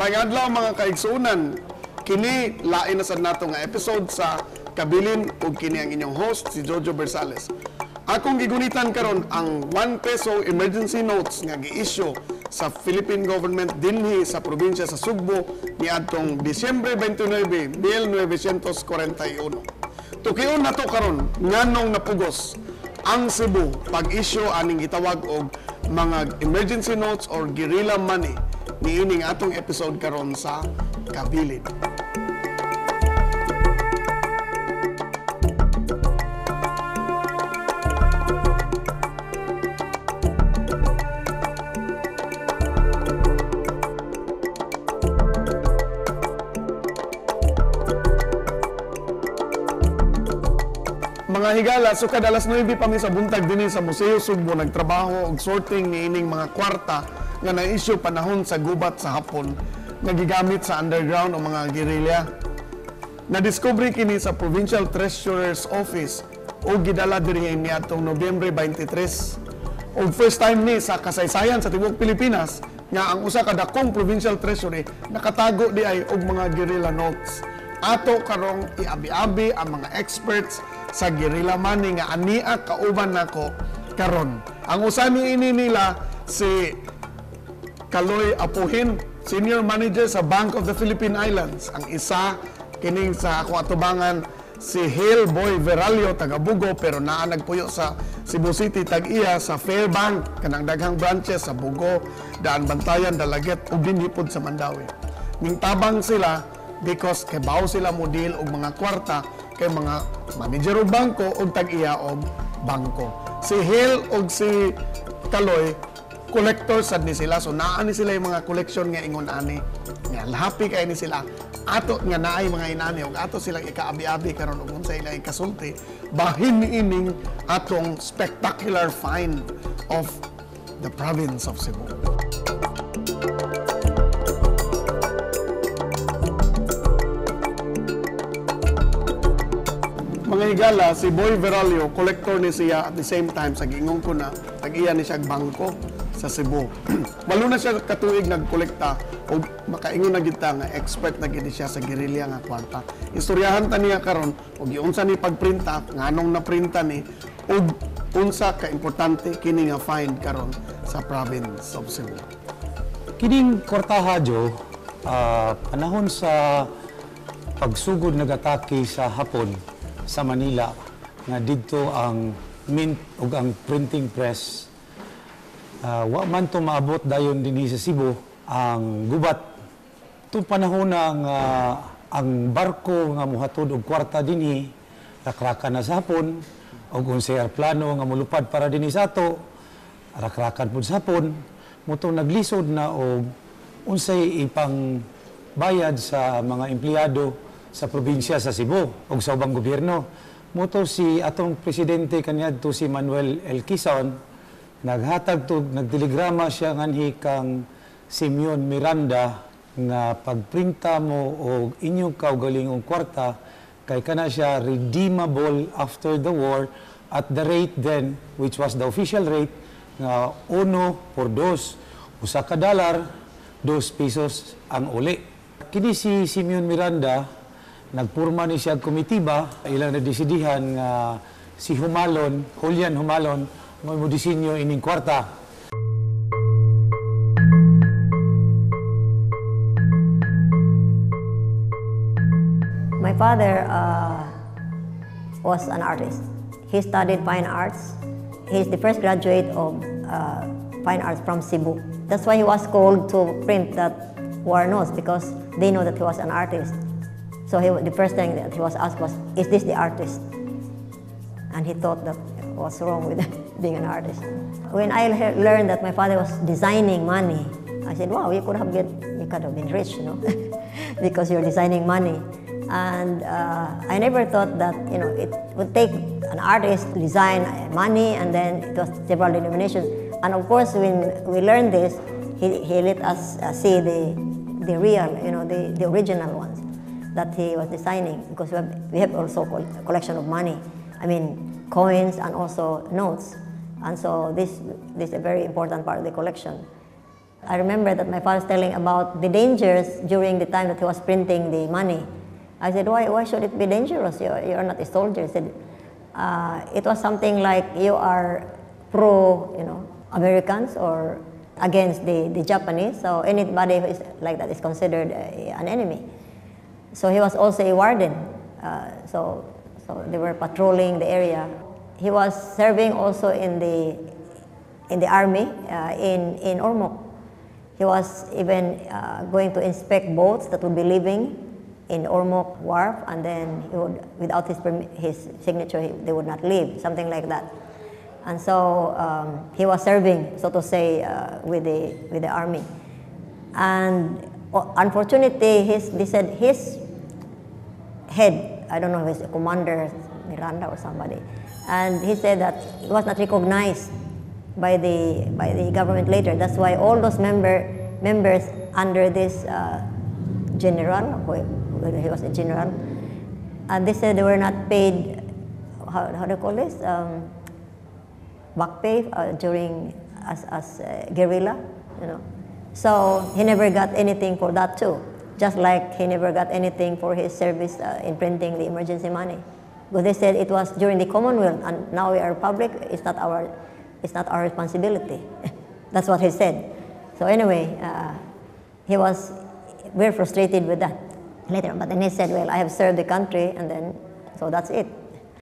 May adlaw mga kaigsunan, kini lain na sad nato nga episode sa Kabilin ug kini ang inyong host si Jojo Bersales. Akong gigunitan karon ang 1 peso emergency notes nga gi-issue sa Philippine government dinhi sa probinsya sa Sugbo niadtong Disyembre 29, 1941. Tukion nato karon nganong napugos ang Cebu pag-issue aning gitawag og mga emergency notes or guerrilla money niining atong episode karon sa Kabilin. Mga higala, sukad alas 9 pa mi sa buntag dinhi sa Museo Sugbo nagtrabaho og sorting niining mga kwarta nga na-issue panahon sa gubat sa hapon nagigamit sa underground o mga gerilya. Nadiskubre kini sa Provincial Treasurer's Office o gidala diri niadtong Nobyembre 23. Og first time ni sa kasaysayan sa tibuok Pilipinas nga ang usa ka dakong Provincial Treasury nakatago di ay og mga guerrilla notes. Ato karong iabi-abi ang mga experts sa guerrilla money nga ania kauban nako karon. Ang usa niini nila si Kaloy Apuhin, Senior Manager sa Bank of the Philippine Islands. Ang isa kining sa ako atubangan si Hale Boy Veralio taga Bugo pero naa nagpuyo sa Cebu City tag-iya sa Fairbank kanang daghang branches sa Bugo, Daan Bantayan, Dalaget ug dinhi pod sa Mandawi. Ning tabang sila because kay bawo sila mo deal og mga kwarta kay mga manager og bangko og tag-iya og bangko. Si Hale og si Kaloy collectors sad ni sila, so naa ni sila yung mga collection nga ingon ani nga happy kay ni sila ato nga naay mga inani og ato silang ikaabi-abi karon og unsay ilang ikasulti bahin niining atong spectacular find of the province of Cebu. Mga higala, si Boy Veralio, collector ni siya at the same time, sa giingong ko na, tag-iya ni siya bangko sa Cebu. Malo na siya katuig nagkolekta o makaingon na kita nga expert na gini siya sa guerrilla nga kwarta. Istoryahan ta niya karon og giunsa ni pagprinta, nganong naprinta ni og unsa ka importante kini nga find karon sa province of Cebu. Kining kwartaha Jo, panahon sa pagsugod nagatake sa Hapon sa Manila nga didto ang mint ug ang printing press. Wa man to maabot dayon dinhi sa Cebu ang gubat. Tung panahon nga ang barko nga mohatod og kwarta dinhi rakrakan na sa Hapon ug unsay plano nga molupad para dinhi sa ato rakrakan pud sa Hapon mutong naglisod na og unsay ipang bayad sa mga empleyado sa probinsya sa Cebu ug sa ubang gobyerno. Moto si atong presidente kaniadto si Manuel L. Quezon naghatag to nagtelegrama siya nganhi kang Simeon Miranda nga pagprinta mo og inyong kaugalingong kwarta kay kana siya redeemable after the war at the rate then which was the official rate nga 1 por 2 usa ka $2 pesos ang uli. Kini si Simeon Miranda nagpurma ni siya komitiba, ilang nadesidihan nga si Humalon, Julian Humalon, mo disenyo ining kwarta. My father was an artist. He studied fine arts. He's the first graduate of fine arts from Cebu. That's why he was called to print that war notes because they know that he was an artist. So the first thing that he was asked was, is this the artist? And he thought that what's wrong with being an artist. When I learned that my father was designing money, I said, wow, you could have been rich, you know, because you're designing money. And I never thought that, you know, it would take an artist to design money, and then it was several denominations. And of course, when we learned this, he let us see the real, you know, the original ones that he was designing, because we have also a collection of money. I mean, coins and also notes. And so this is a very important part of the collection. I remember that my father was telling about the dangers during the time that he was printing the money. I said, why should it be dangerous? You are not a soldier. He said, it was something like you are pro, Americans or against the Japanese. So anybody who is like that is considered an enemy. So he was also a warden. So they were patrolling the area. He was serving also in the army in Ormoc. He was even going to inspect boats that would be leaving in Ormoc Wharf, and then he would, without his signature, they would not leave, something like that. And so he was serving, so to say, with the army. And unfortunately, they said his head, I don't know if it's Commander Miranda or somebody, and he said that it was not recognized by the government later. That's why all those members under this general, he was a general, and they said they were not paid. How do you call this? Back pay during as guerrilla, So he never got anything for that too. Just like he never got anything for his service in printing the emergency money, because they said it was during the Commonwealth, and now we are public. It's not our responsibility. That's what he said. So anyway, he was very frustrated with that later on. But then he said, well, I have served the country, and then, so that's it.